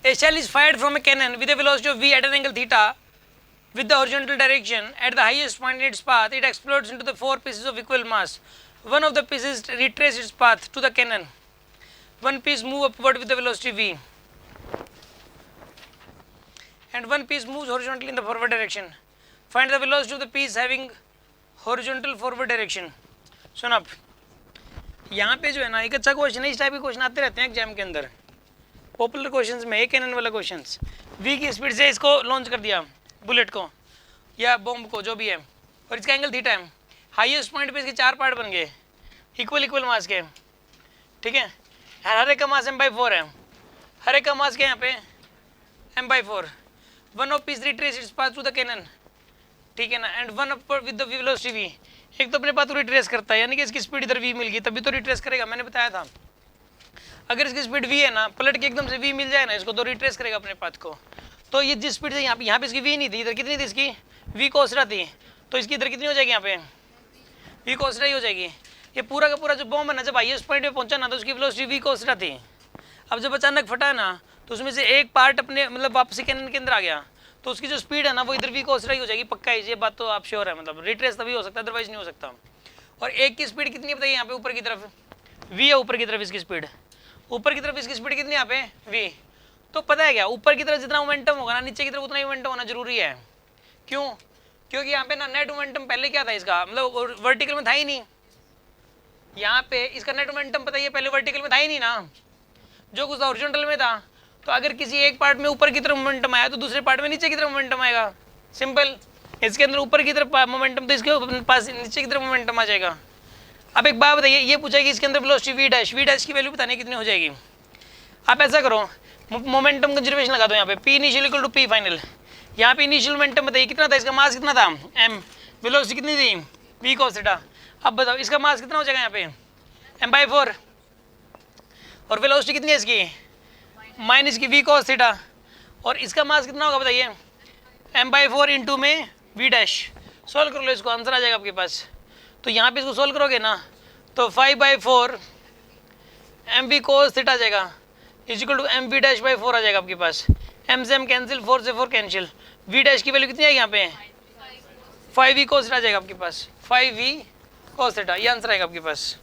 A shell is fired from a cannon with a velocity of v at an angle theta with the horizontal direction. At the highest point in its path, it explodes into the 4 pieces of equal mass. One of the pieces retraces its path to the cannon. One piece moves upward with the velocity v, and one piece moves horizontally in the forward direction. Find the velocity of the piece having horizontal forward direction. सुन आप, यहाँ पे जो है ना एक अच्छा question है, इस टाइप के क्वेश्चन आते रहते हैं एग्जाम के अंदर, पॉपुलर क्वेश्चंस में एक कैनन वाला क्वेश्चंस। v की स्पीड से इसको लॉन्च कर दिया, बुलेट को या बॉम्ब को, जो भी है, और इसका एंगल थीटा है। हाईएस्ट पॉइंट पे इसके 4 पार्ट बन गए इक्वल मास के, ठीक है। हर एक का मास m/4 है, हर एक का मास के यहाँ पे m/4। One of piece retrace its path through the cannon, ठीक है ना, and one up with the velocity v। एक तो अपने पाथ रिट्रेस करता है, यानी कि इसकी स्पीड इधर v मिल गई तभी तो रिट्रेस करेगा, मैंने बताया था। अगर इसकी स्पीड v है ना, पलट के एकदम से v मिल जाए ना इसको, तो रिट्रेस करेगा अपने पाथ को। तो ये जिस स्पीड से यहाँ पे इसकी v नहीं थी, इधर कितनी थी इसकी v कोसरा थी, तो इसकी इधर कितनी हो जाएगी, यहाँ पे v कोसरा ही हो जाएगी। ये पूरा का पूरा जो बॉम्ब है ना, जब हाईएस्ट पॉइंट पे पहुंचा ना, तो उसकी वेलोसिटी v कोसरा थी। अब जब अचानक फटा ना, तो उसमें से एक पार्ट अपने मतलब वापसी कैनन के अंदर आ गया, तो उसकी जो स्पीड है ना वो इधर v कोसरा ही हो जाएगी, पक्का है, ये बात तो आप श्योर है। मतलब रिट्रेस तभी हो सकता है, अदरवाइज नहीं हो सकता। और एक की स्पीड कितनी बताइए यहाँ पे, ऊपर की तरफ v है, ऊपर की तरफ इसकी स्पीड, ऊपर की तरफ इसकी स्पीड कितनी यहाँ पे v। तो पता है क्या, ऊपर की तरफ जितना मोमेंटम होगा ना, नीचे की तरफ उतना ही मोमेंटम होना जरूरी है। क्यों? क्योंकि यहाँ पे ना नेट मोमेंटम पहले क्या था इसका, मतलब वर्टिकल में था ही नहीं। यहाँ पे इसका नेट मोमेंटम पता है पहले वर्टिकल में था ही नहीं ना, जो कुछ हॉरिजॉन्टल में था। तो अगर किसी एक पार्ट में ऊपर की तरफ मोमेंटम आया तो दूसरे पार्ट में नीचे की तरफ मोमेंटम आएगा, सिंपल। इसके अंदर ऊपर की तरफ मोमेंटम, तो इसके पास नीचे की तरफ मोमेंटम आ जाएगा। अब एक बात बताइए, ये पूछा कि इसके अंदर वेलोसिटी v डैश की वैल्यू बताने कितनी हो जाएगी। आप ऐसा करो, मोमेंटम कंजर्वेशन लगा दो यहाँ पे, p initial equal to p final. यहाँ पे इनिशियल मोमेंटम बताइए कितना था, इसका मास कितना था m, वेलोसिटी कितनी थी v cos थीटा। अब बताओ इसका मास कितना हो जाएगा यहाँ पे m/4, और वेलोसिटी कितनी है इसकी माइनस की v cos थीटा, और इसका मास कितना होगा बताइए m/4 इंटू में v डैश। सॉल्व कर लो इसको, आंसर आ जाएगा आपके पास। तो यहाँ पे इसको सॉल्व करोगे ना, तो 5/4 mv cos थीटा आ जाएगा is equal to mv dash by 4 आ जाएगा आपके पास। m से m कैंसिल, 4 से 4 कैंसिल, v डैश की वैल्यू कितनी आएगी यहाँ पे 5v cos थीटा आ जाएगा आपके पास, 5v cos थीटा, ये आंसर आएगा आपके पास।